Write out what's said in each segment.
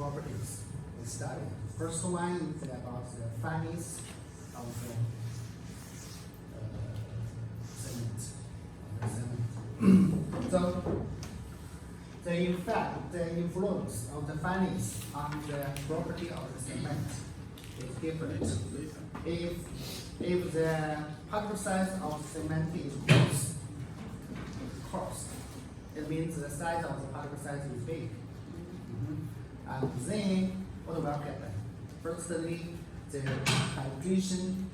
properties we studied. First one is about the fineness of the cement. So the effect, the influence of the fineness on the property of the cement is different. If the particle size of cement is coarse, it means the size of the particle size is big. And then what will happen? Firstly, the hydration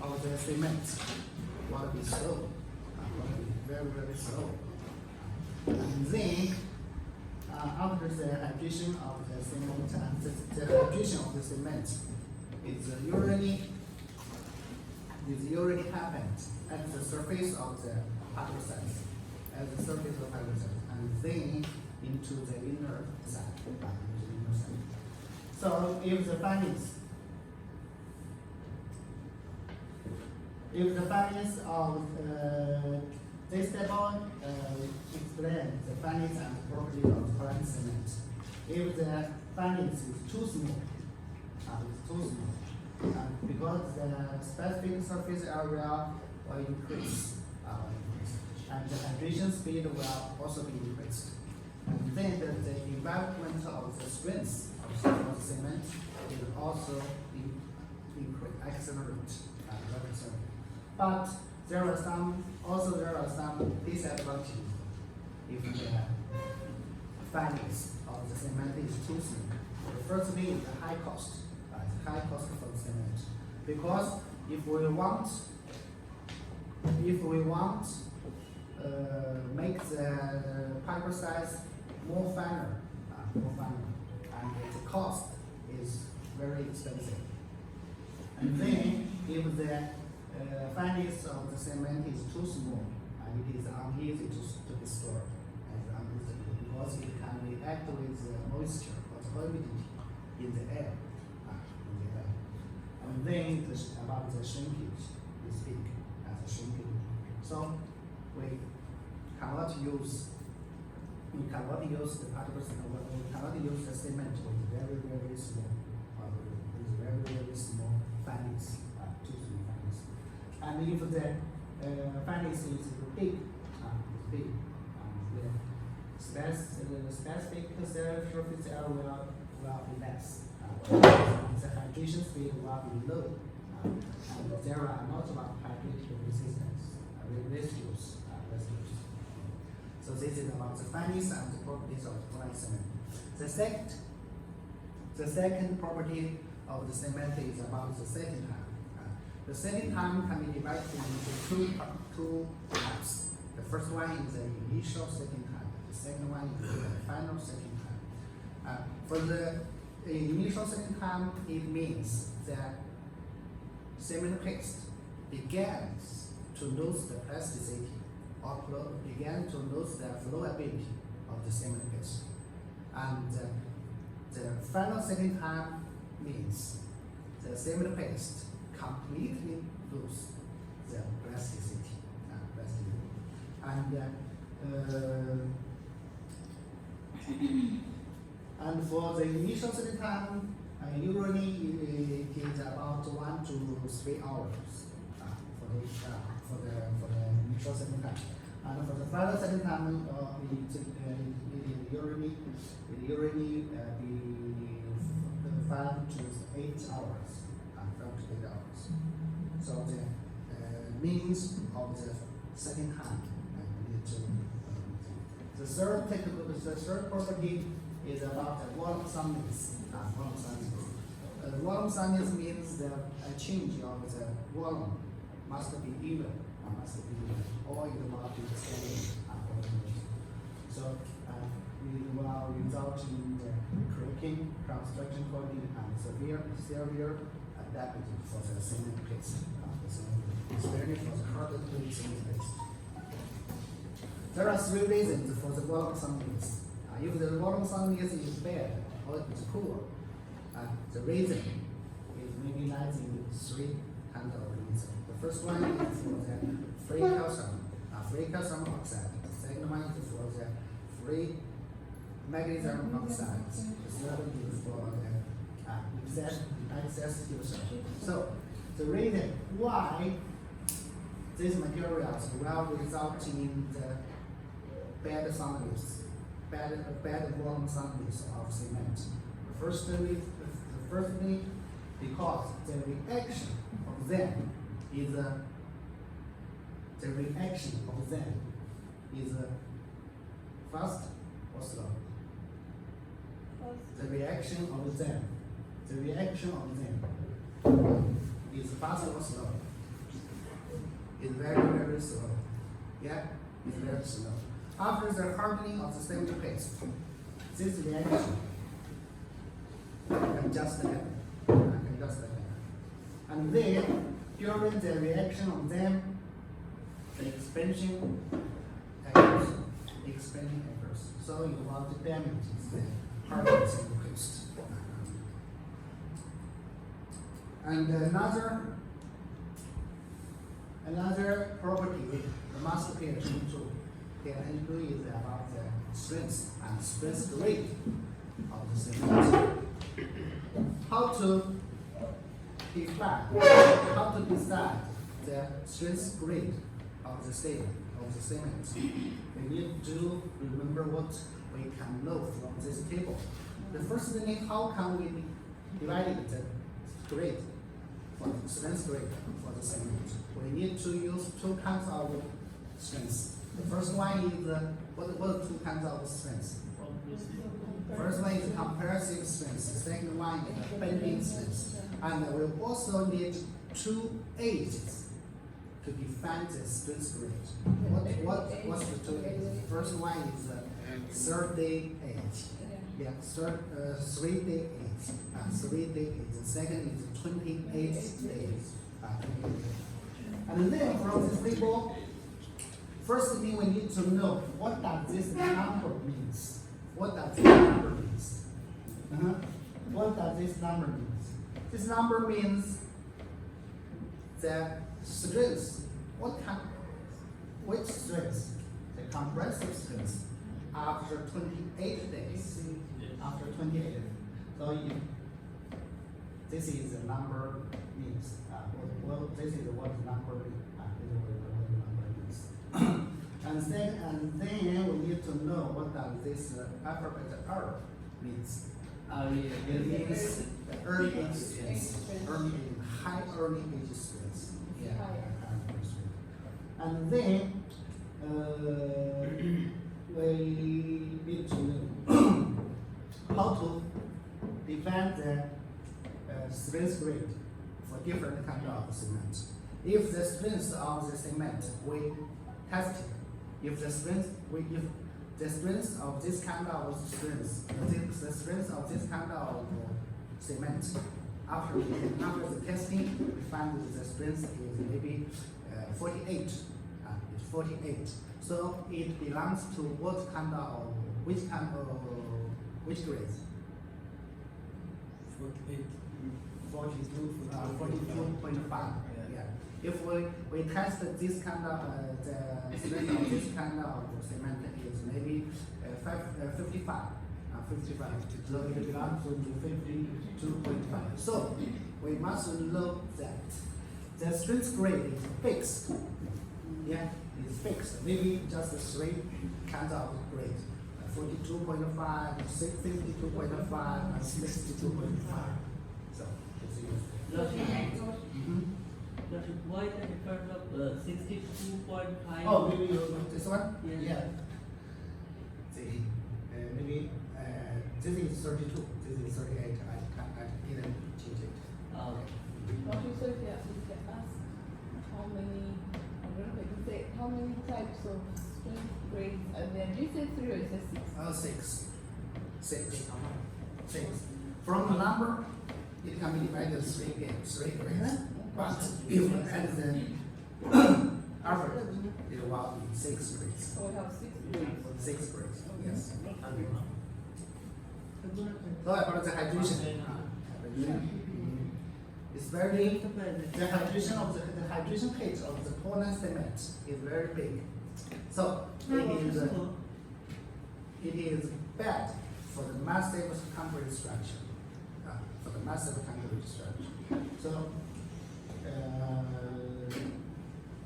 of the cement will be slow, will be very, very slow. And then after the hydration of the cement, and the hydration of the cement usually happens at the surface of the particle size, and then into the inner side. So if the fineness of this table explains the fineness and property of plant cement. If the fineness is too small, because the specific surface area will increase, and the hydration speed will also be increased. And then the development of the strength of the cement will also accelerate. But there are some disadvantages if the fineness of the cement is too small. Firstly, the high cost. High cost for the cement, because if we want make the particle size more finer, and the cost is very expensive. And then if the fineness of the cement is too small, and it is uneasy to be stored, because it can react with the moisture or the humidity in the air. And then about the shrinkage is big as a shrinkage. So we cannot use the particles, we cannot use the cement with very, very small fineness, too small fineness. And if the fineness is big, the specific surface area will be less. The hydration speed will be low, and there are not a lot of hydration residues. So this is about the fineness and the properties of the plant cement. The second property of the cement is about the setting time. The setting time can be divided into two types. The first one is the initial setting time. The second one is the final setting time. For the initial setting time, it means that cement paste begins to lose the plasticity, or began to lose the flowability of the cement paste. And the final setting time means the cement paste completely lose the plasticity. And for the initial setting time, usually it is about 1 to 3 hours for the initial setting time. And for the final setting time, it usually be 5 to 8 hours. So the means of the setting time. The third property is about the volume soundness. Volume soundness means the change of the volume must be even, or it will be the same. So it will result in the cracking, construction quality, and severe damage for the cement paste. Especially for the harder to cement paste. There are 3 reasons for the volume soundness. If the volume soundness is bad or it's poor, the reason is maybe lies in 3 kinds of reasons. The first one is for the free calcium oxide. The second one is for the free magnesium oxide. The seven is for the excess diffusion. So the reason why these materials will result in the bad soundness, bad volume soundness of cement. Firstly, because the reaction of them is fast or slow. The reaction of them is fast or slow. It's very slow. Yeah, it's very slow. After the hardening of the cement paste, this reaction can just happen. And then during the reaction of them, the expansion occurs. So you want to damage the hardening cement paste. And another property we must pay attention to is about the strength and strength grade of the cement. How to decide the strength grade of the cement? We need to remember what we can know from this table. The first thing is, how can we divide the grade for the strength grade for the cement? We need to use two kinds of strengths. The first one is what are two kinds of strengths? First one is comparative strength. The second one is bending strength. And we also need two ages to define the strength grade. What's the two ages? First one is 3-day age. Yeah, 3-day age. 3-day age. The second is 28 days. And then from this table, first thing we need to know, what does this number means? What does this number means? What does this number mean? This number means the strength. Which strength? The compressive strength after 28 days. After 28 days. So this is the number means. This is what the number means. And then we need to know what does this alphabet R means. It means the early age strength, high early age strength. Yeah. And then we need to know how to define the strength grade for different kinds of cement. If the strength of the cement we tested, if the strength of this kind of cement, after the testing, we find the strength is maybe 48. It's 48. So it belongs to which grade? 42.5. Yeah. If we test this kind of the strength of this kind of cement is maybe 55. 55. So it belongs to 52.5. So we must know that the strength grade is fixed. Yeah, it's fixed. Maybe just 3 kinds of grade: 42.5, 52.5, and 62.5. So why the difference of 62.5? Oh, maybe this one? Yeah. See, maybe this is 32, this is 38. I didn't change it. So if you ask how many types of strength grades, and then you say 3 or you say 6? 6. From the number, it can be divided 3 grades. But if you add the average, it will be 6 grades. So we have 6 grades. 6 grades, yes. So about the hydration. It's very the hydration rate of the Portland cement is very big. So it is bad for the massive concrete structure. For the massive concrete structure. So,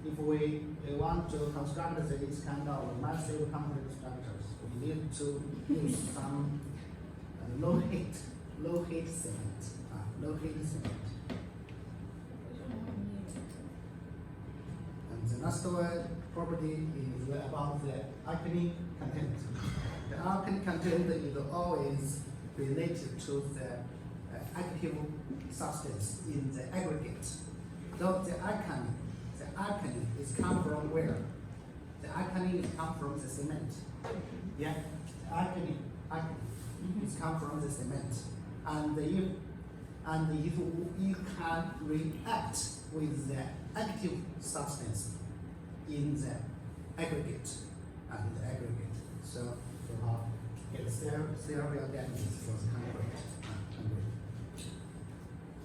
if we want to construct this kind of massive concrete structures, we need to use some low heat cement. Low heat cement. And the last property is about the alkali content. The alkali content is always related to the active substance in the aggregate. Though the alkali is come from where? The alkali is come from the cement. Yeah, the alkali is come from the cement. And if you can react with the active substance in the aggregate, so you have get serial damages for the concrete.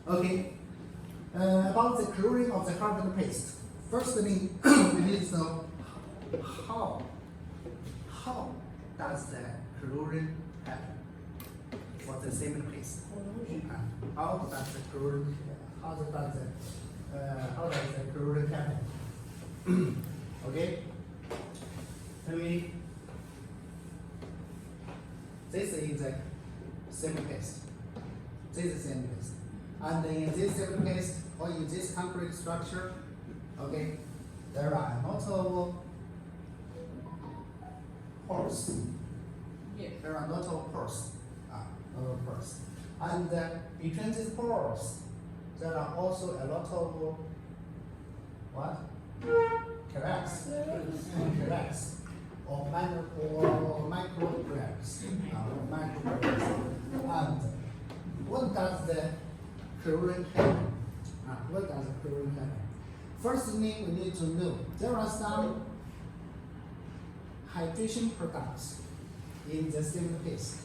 Okay. About the chlorine of the carbon paste. Firstly, we need to know how does the chlorine happen for the cement paste. How does the chlorine happen? Okay. This is the cement paste. This is cement paste. And in this cement paste, or in this concrete structure, okay, there are a lot of pores. Yes. There are a lot of pores. And between these pores, there are also a lot of what? Cracks. Cracks. Or micro cracks. And what does the chlorine happen? What does the chlorine happen? First thing we need to know, there are some hydration products in the cement paste.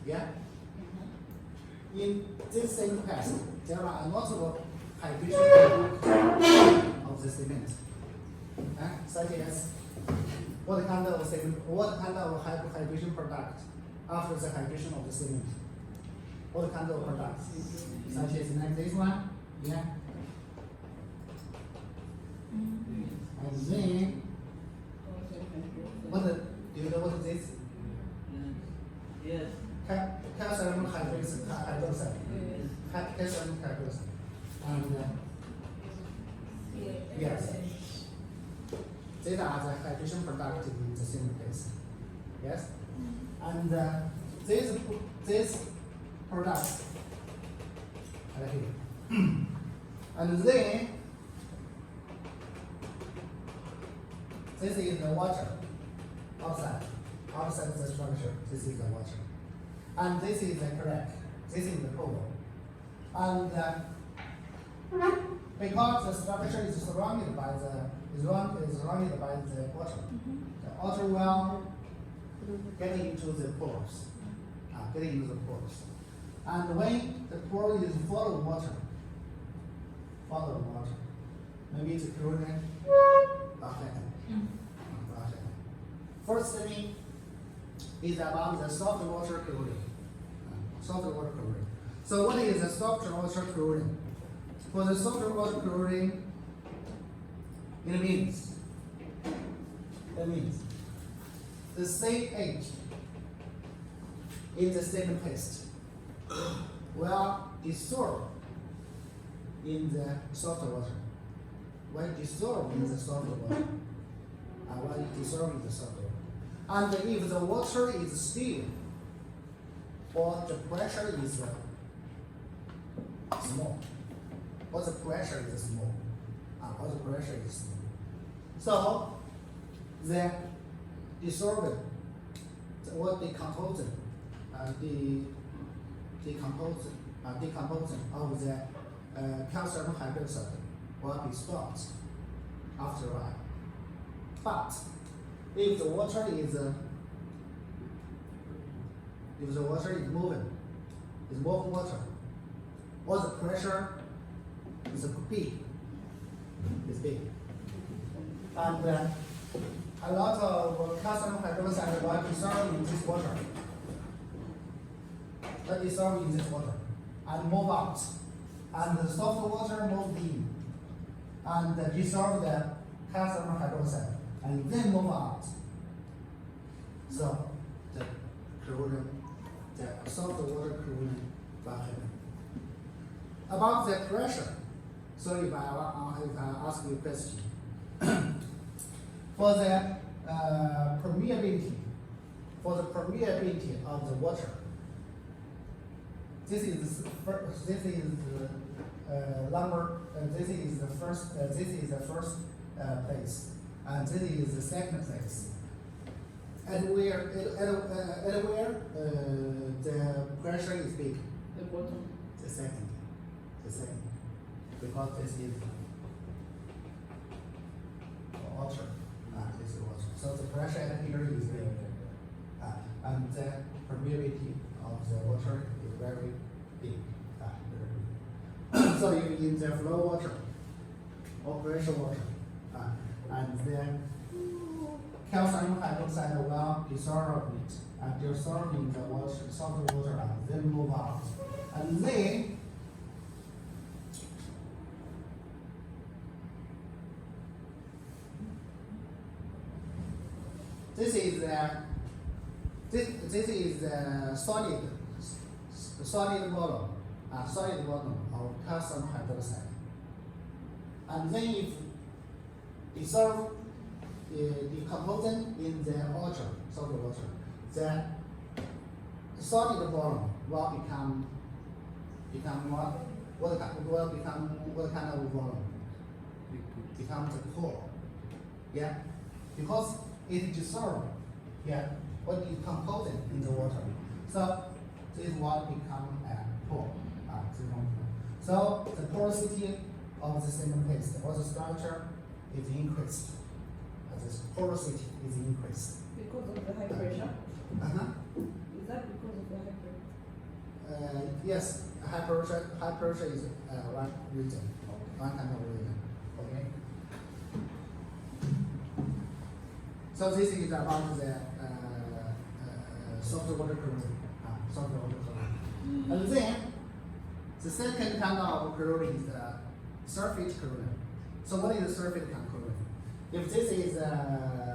Yeah? In this cement paste, there are a lot of hydration products of the cement. Such as what kind of hydration product after the hydration of the cement? What kind of products? Such as like this one, yeah. And then, do you know what is this? Yes. Calcium hydroxide. Calcium hydroxide. And yes, these are the hydration products in the cement paste. Yes, and these products are here. And then this is the water outside the structure. This is the water, and this is the crack. This is the pool, and because the structure is surrounded by the water, the water will get into the pores, and when the pore is full of water, maybe it's chlorine. First thing is about the soft water chlorine. So what is the soft water chlorine? For the soft water chlorine, it means the CH in the cement paste will dissolve in the soft water. When dissolve in the soft water, and if the water is still, or the pressure is small, so the dissolvent or decomposing of the calcium hydroxide will be stopped after a while. But if the water is moving water, or the pressure is big, and a lot of calcium hydroxide will dissolve in this water. that dissolve in this water and move out. And the soft water moves in and dissolve the calcium hydroxide and then move out. So the corrosion, the soft water corrosion will happen. About the pressure, so if I ask you a question, for the permeability of the water, this is the first place, and this is the second place. And where the pressure is big, The bottom. the second, because this is water, this is water. So the pressure at here is big, and the permeability of the water is very big, very big. So if in the flow water or pressure water, and then calcium hydroxide will dissolve it and dissolve in the water, soft water, and then move out. And then this is the solid volume of calcium hydroxide. And then if dissolve decomposing in the water, solid water, the solid volume will become what kind of volume? Becomes a pore. Yeah, because it dissolved. Yeah, what decomposing in the water. So this will become a pore. So the porosity of the cement paste or the structure is increased. The porosity is increased. Because of the high pressure? Uh-huh. Is that because of the high pressure? Yes, high pressure is one reason, one kind of reason. Okay. So this is about the soft water corrosion. Soft water corrosion. And then the second kind of corrosion is the surface corrosion. So what is the surface corrosion? If this is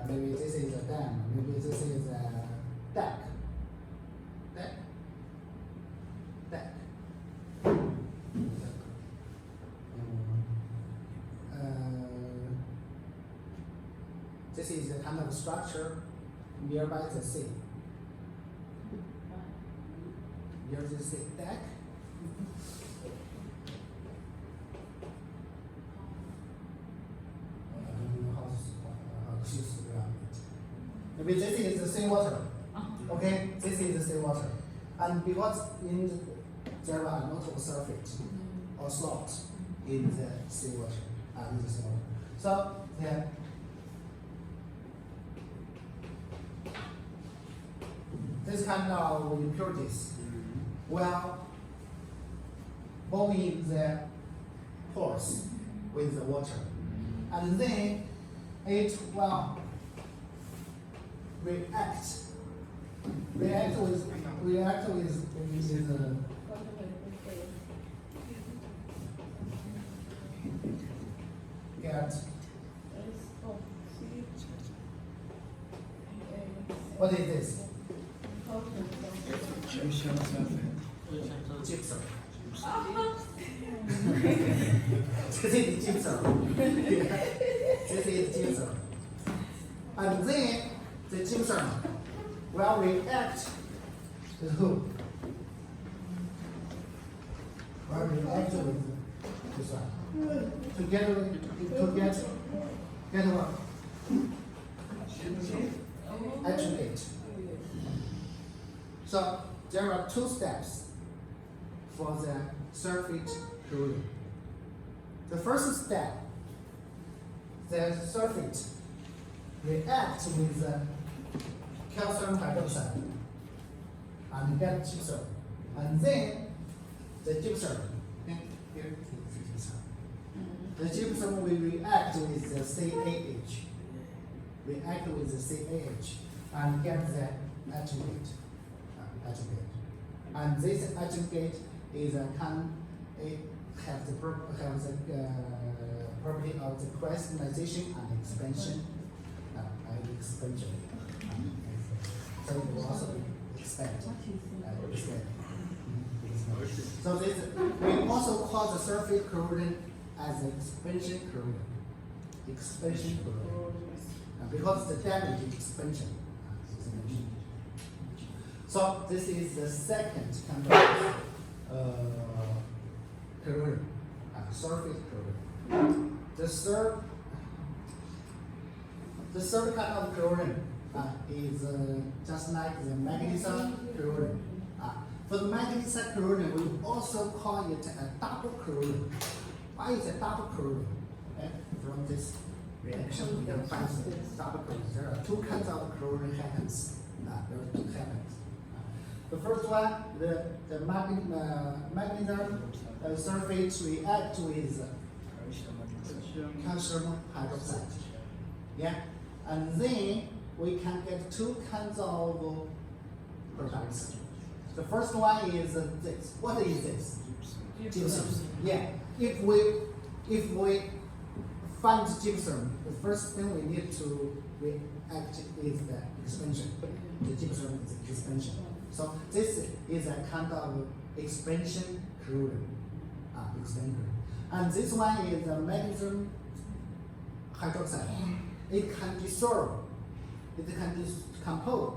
maybe this is a dam, maybe this is a deck. This is a kind of structure nearby the sea. Near the sea deck. I don't know how to describe it. Maybe this is the seawater. Okay, this is the seawater. And because there are a lot of surface or slopes in the seawater, in the seawater. So the this kind of impurities will move in the pores with the water, and then it will react with get what is this? Gypsum. This is gypsum. This is gypsum. And then the gypsum will react with who? Will react with this one. To get what? Aggregate. So there are two steps for the surface corrosion. The first step, the surface reacts with the calcium hydroxide and get gypsum, and then the gypsum, the gypsum will react with the CaH, and get the aggregate. And this adjugate is a it have the property of the crystallization and expansion. Expansion. So it will also expand. Expand. So this we also call the surface corrosion as expansion corrosion. Expansion corrosion. Because the damage is expansion. So this is the second kind of corrosion, surface corrosion. The third kind of corrosion is just like the manganese corrosion. For the manganese corrosion, we also call it a double corrosion. Why is it double corrosion? From this reaction, we can find the double corrosion. There are two kinds of corrosion happens. There are two happens. The first one, the magnesium surface react with calcium hydroxide. Yeah, and then we can get two kinds of products. The first one is this. What is this? Gypsum. Yeah. If we find gypsum, the first thing we need to react is the expansion. The gypsum is expansion. So this is a kind of expansion corrosion. Expansion. And this one is a magnesium hydroxide. It can dissolve. It can decompose.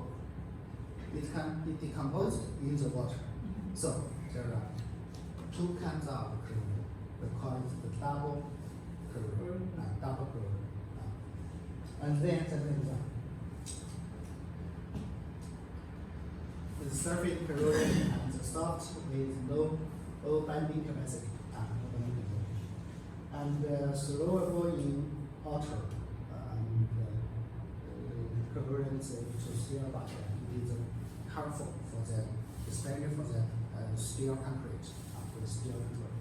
It can be decomposed in the water. So there are two kinds of corrosion. We call it the double corrosion. Double corrosion. And then the next one. The surface corrosion and the soft with low binding capacity. And soluble in water. Corrosion to steel water is harmful for the, especially for the steel concrete, for the steel concrete.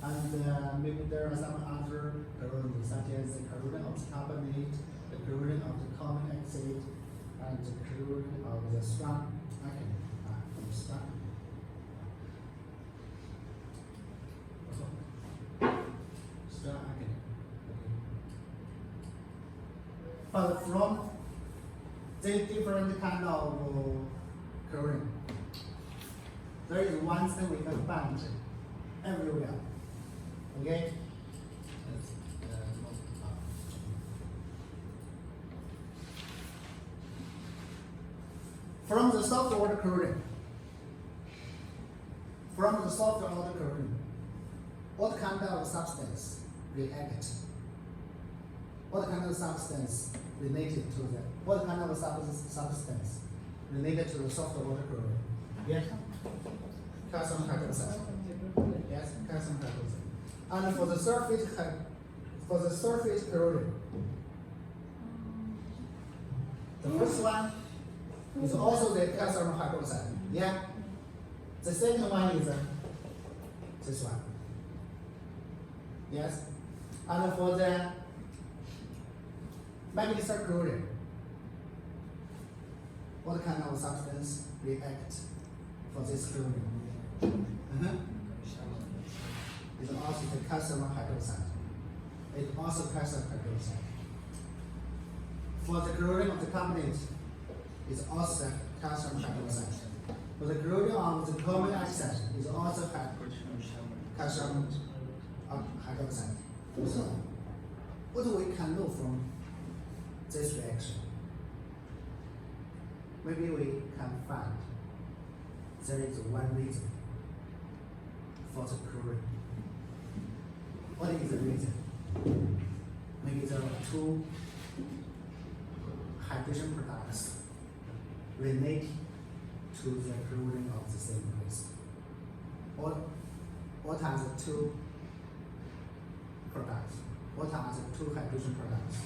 And maybe there are some other corrosions, such as the corrosion of the carbonate, the corrosion of the common oxide, and the corrosion of the strong from strong. But from the different kind of corrosion, there is one thing we can find everywhere. Okay? From the soft water corrosion, what kind of substance react? What kind of substance related to that? What kind of substance related to the soft water corrosion? Yes? Calcium hydroxide. Yes, calcium hydroxide. And for the surface corrosion, the first one is also the calcium hydroxide. Yeah? The second one is this one. Yes? And for the manganese corrosion, what kind of substance react for this corrosion? It's also the calcium hydroxide. It's also calcium hydroxide. For the corrosion of the carbonate, it's also calcium hydroxide. For the corrosion of the common oxide, it's also calcium hydroxide. So, what we can know from this reaction? Maybe we can find there is one reason for the corrosion. What is the reason? Maybe there are two hydrogen products related to the corrosion of the same place. What are the two products? What are the two hydrogen products?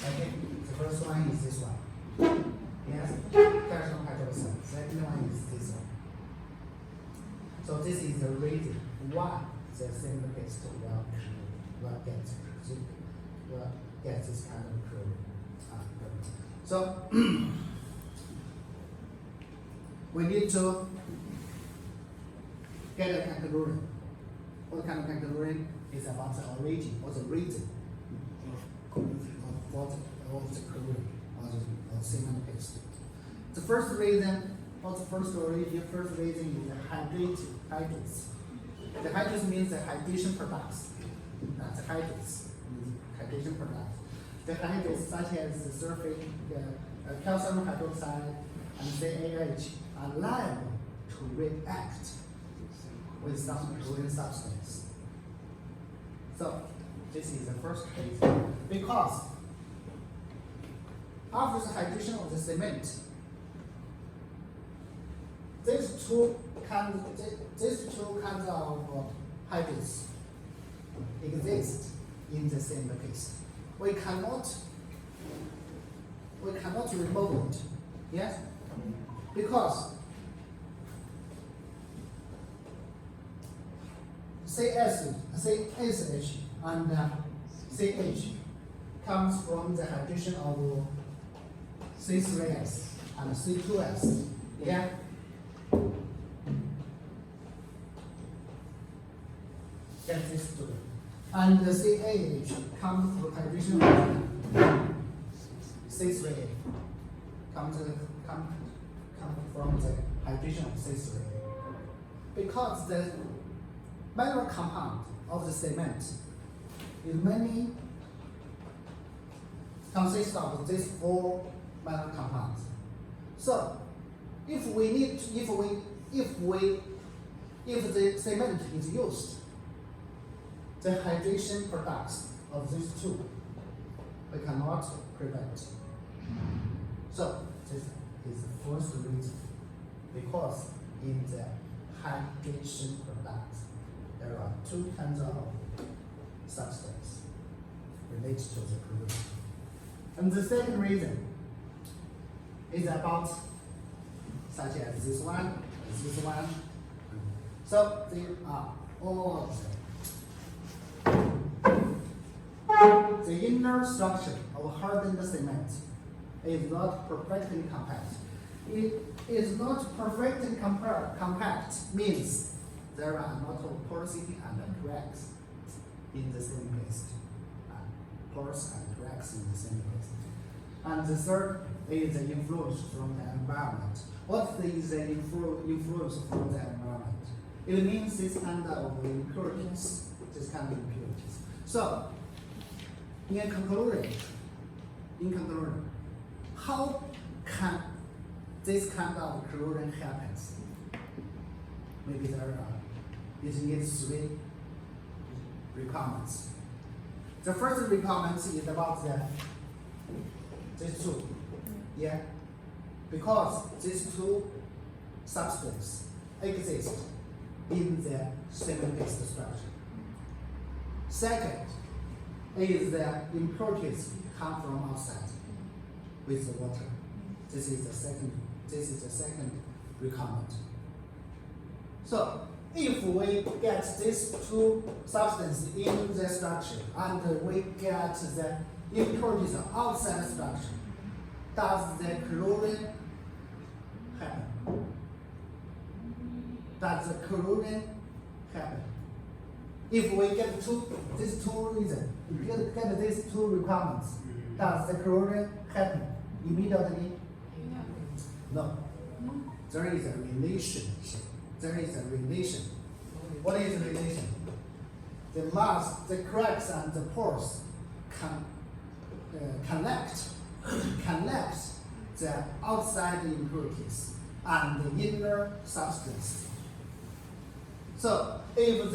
Okay, the first one is this one. Yes, calcium hydroxide. Second one is this one. So this is the reason why the same paste will get this kind of corrosion. So we need to get a conclusion. What kind of conclusion is about the origin or the reason of what of the conclusion or the segment case. The first reason or the first reason is the hydrates. The hydrates means the hydration products. That's hydrates. Hydration products. The hydrates such as the sulfate, the calcium hydroxide, and CaH are liable to react with some chlorine substance. So this is the first reason. Because after the hydration of the cement, these two kinds of hydrates exist in the same case. We cannot remove it. Yes? Because CH and CH comes from the hydration of C3S and C2S. Yeah? Get this two. And the CAH comes from hydration of C3A. Come from the hydration of C3A. Because the mineral compound of the cement is mainly consists of these four mineral compounds. So if the cement is used, the hydration products of these two we cannot prevent. So this is the first reason, because in the hydration products there are two kinds of substance related to the chlorine. And the second reason is about such as this one. So they are all of them. The inner structure of hardened cement is not perfectly compact. It is not perfectly compact means there are a lot of porosity and cracks in the same paste. Pores and cracks in the same paste. And the third is the influence from the environment. What is the influence from the environment? It means this kind of impurities. So, in conclusion, how can this kind of chlorine happens? Maybe it needs three requirements. The first requirement is about these two. Yeah? Because these two substances exist in the cement-based structure. Second is the impurities come from outside with the water. This is the second requirement. So if we get these two substances in the structure and we get the impurities outside the structure, does the chlorine happen? Does the chlorine happen? If we get these two reasons, get these two requirements, does the chlorine happen immediately? No. There is a relationship. What is the relation? The mass, the cracks and the pores connect the outside impurities and the inner substance. So if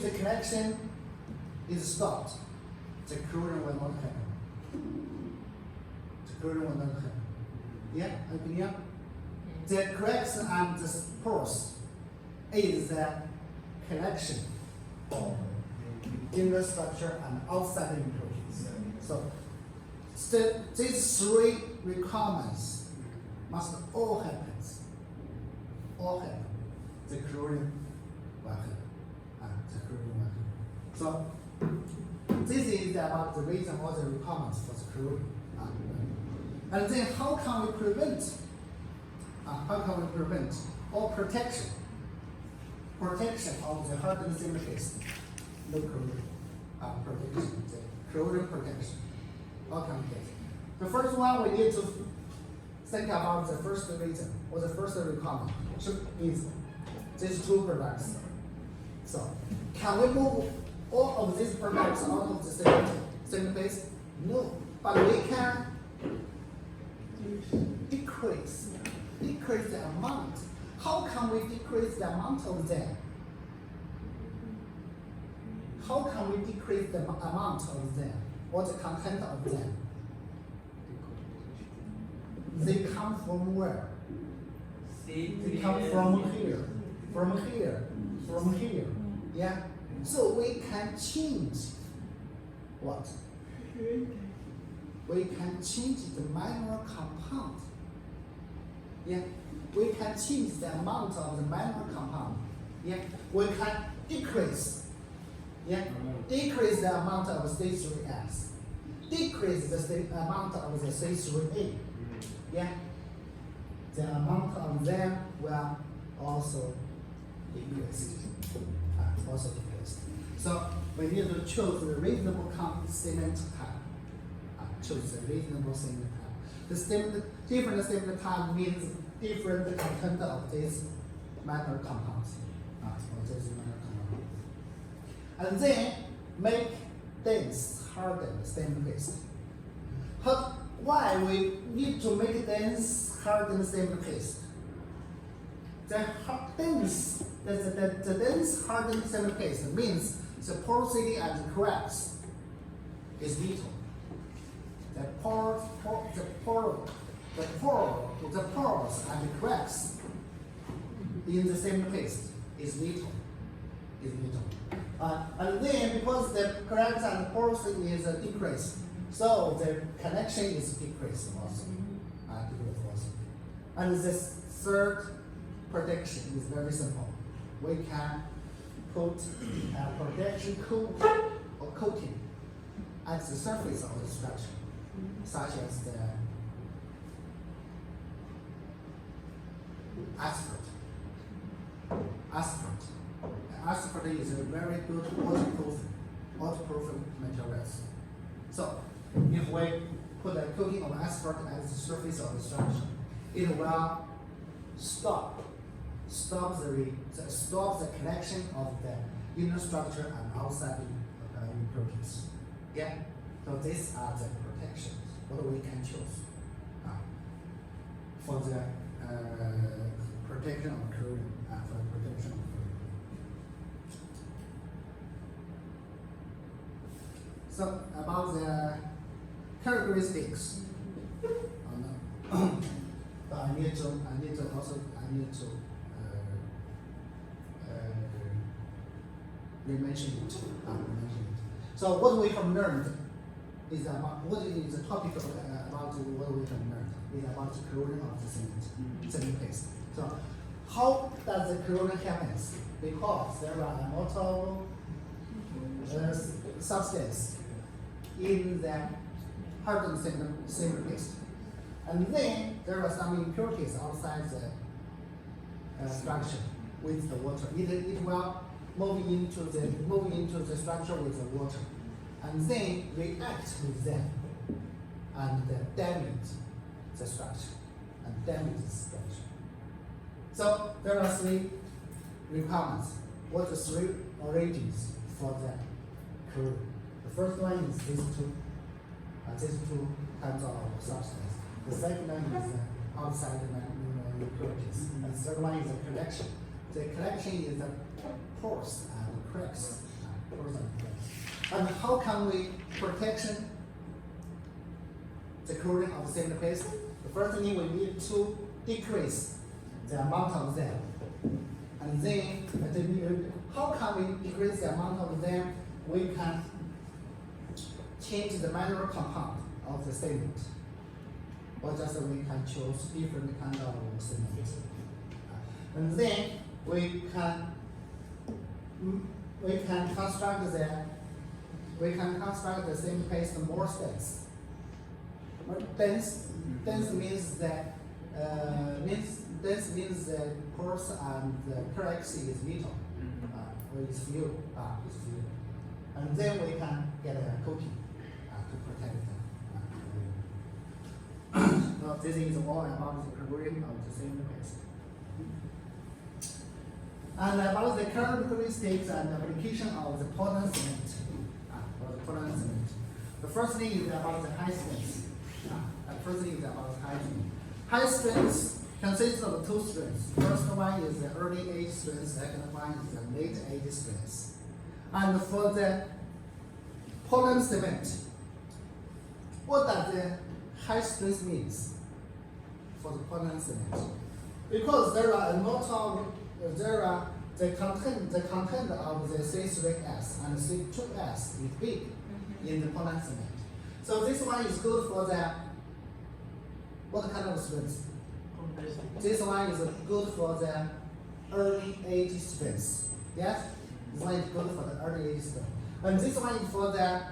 the connection is stopped, the chlorine will not happen. Yeah, clear? The cracks and the pores is the connection of inner structure and outside impurities. So these three requirements must all happen. The chlorine will happen. So this is about the reason or the requirements for the chlorine. And then how can we prevent? Or protection of the hardened cement paste? No corrosion protection, the corrosion protection. How can we get? The first one we need to think about the first reason or the first requirement is these two products. So, can we move all of these products out of the cement paste? No, but we can decrease the amount. How can we decrease the amount of them? How can we decrease the amount of them or the content of them? They come from where? They come from here, from here. Yeah. So we can change what? We can change the mineral compound. Yeah. We can change the amount of the mineral compound. Yeah. We can decrease. Yeah. Decrease the amount of C3S. Decrease the amount of the C3A. Yeah. The amount of them will also decrease. So we need to choose the reasonable cement type. Choose the reasonable cement type. Different cement type means different content of this mineral compounds. And then make dense, hardened cement paste. Why we need to make dense, hardened cement paste? The dense hardened cement paste means the porosity and the cracks is little. The pores and the cracks in the cement paste is little. And then because the cracks and porosity is decreased, so the connection is decreased also. And this third protection is very simple. We can put a protection coat or coating at the surface of the structure, such as the asphalt. Asphalt is a very good waterproof material. So if we put a coating of asphalt at the surface of the structure, it will stop the connection of the inner structure and outside impurities. Yeah. So these are the protections. What we can choose for the protection of corrosion. So about the characteristics. But I need to mention it. So what we have learned is about what is the topic about what we have learned is about the corrosion of the cement paste. So how does the corrosion happens? Because there are a lot of substance in the hardened cement paste. And then there are some impurities outside the structure with the water. It will move into the structure with the water, and then react with them, and damage the structure, So there are three requirements. What are three origins for the corrosion? The first one is these two kinds of substance. The second one is outside the impurities. And the third one is the collection. The collection is the pores and cracks. And how can we protect the corrosion of the cement paste? The first thing we need to decrease the amount of them. And then, how can we decrease the amount of them? We can change the mineral compound of the cement. Or just we can choose different kind of cement. And then we can construct the cement paste more steps. Dense means that means the pores and the cracks is little, or is few, and then we can get a coating to protect them. So this is all about the chlorine of the cement paste. And about the characteristics and application of the Portland cement. The first thing is about the high strength. High strength consists of two strengths. First one is the early age strength, second one is the late age strength. And for the Portland cement, what does the high strength means for the Portland cement? Because there are a lot of the content of the C3S and C2S is big in the Portland cement. So this one is good for the what kind of strength? This one is good for the early age strength. Yes? This one is good for the early age strength. And this one is for the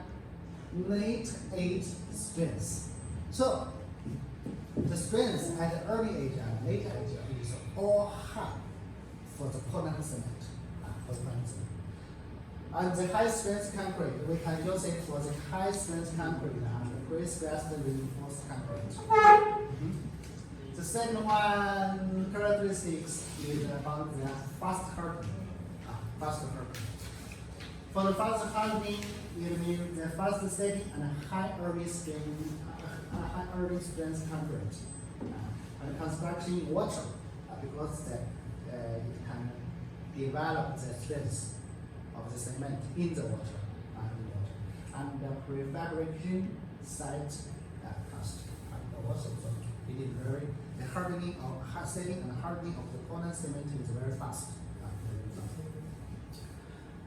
late age strength. So the strength at the early age and late age is all high for the Portland cement. And the high strength concrete, we can use it for the high strength concrete and the pre-stressed reinforced concrete. The second one characteristics is about the fast hardening. For the fast hardening, it means the fast setting and high early strength concrete. And construction in water, because it can develop the strength of the cement in the water. And the prefabrication site cost. And also, it is very, the hardening of setting and hardening of the Portland cement is very fast.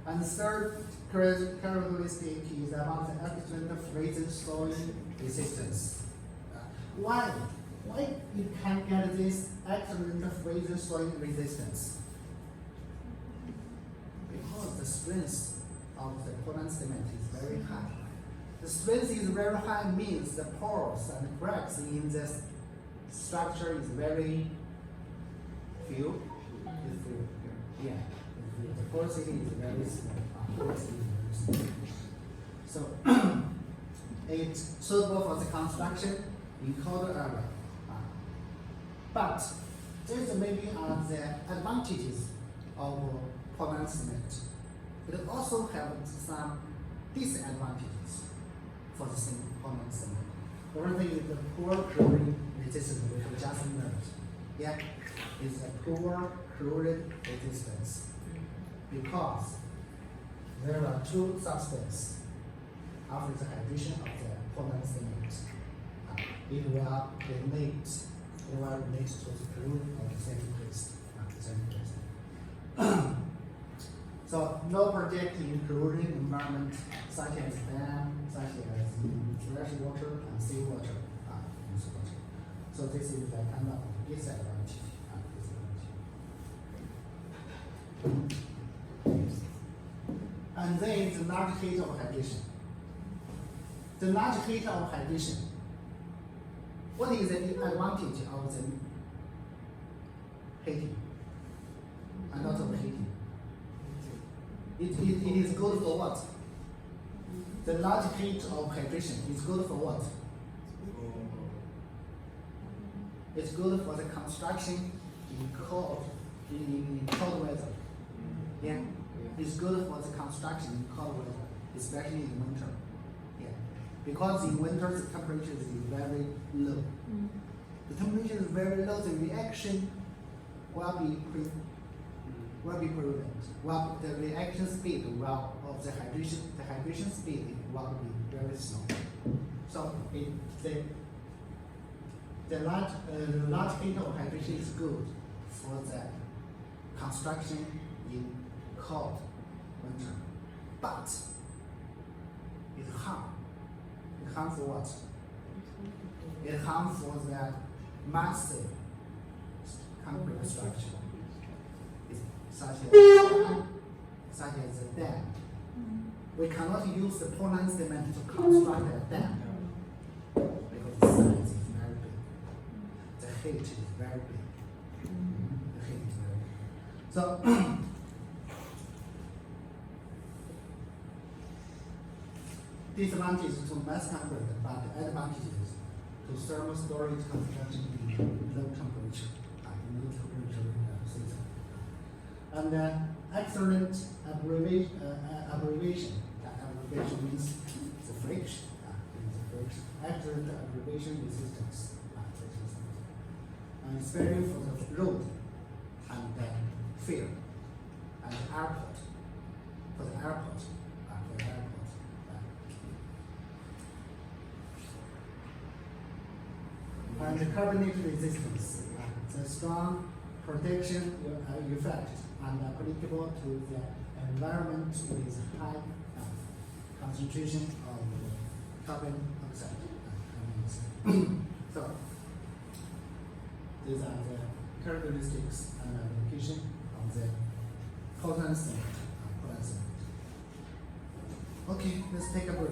And the third characteristic is about the excellent freezing soil resistance. Why you can get this excellent freezing soil resistance? Because the strength of the Portland cement is very high. The strength is very high means the pores and cracks in the structure is very few. Yeah, the porosity is very small. So it's suitable for the construction in colder area. But there maybe are the advantages of Portland cement. It also has some disadvantages for the Portland cement. One thing is the poor chlorine resistance, which we just learned. Yeah, it's a poor chlorine resistance because there are two substances after the hydration of the Portland cement. It will relate to the chlorine of the same paste. So no project in chlorine environment such as dam, such as fresh water and seawater. So this is the kind of disadvantage. And then the large heat of hydration. The large heat of hydration. What is the advantage of the heating and not of heating? It is good for what? The large heat of hydration is good for what? It's good for the construction in cold weather. Yeah, it's good for the construction in cold weather, especially in winter. Yeah, because in winter the temperature is very low. The temperature is very low. The reaction will be prevent. Well, the reaction speed of the hydration speed will be very slow. So the large heat of hydration is good for the construction in cold winter, but it harm for what? It harms for the massive concrete structure, such as a dam. We cannot use the Portland cement to construct a dam because heat is very big. The heat is very big. So disadvantage to mass concrete, but advantages to thermal storage construction in low temperature, in low temperature system. And excellent abbreviation, abbreviation means the friction, excellent abbreviation resistance, and especially for the road and field and airport, for the airport, and the carbonate resistance, the strong protection effect and applicable to the environment with high concentration of carbon oxide. So, these are the characteristics and application of the Portland cement. Okay, let's take a break.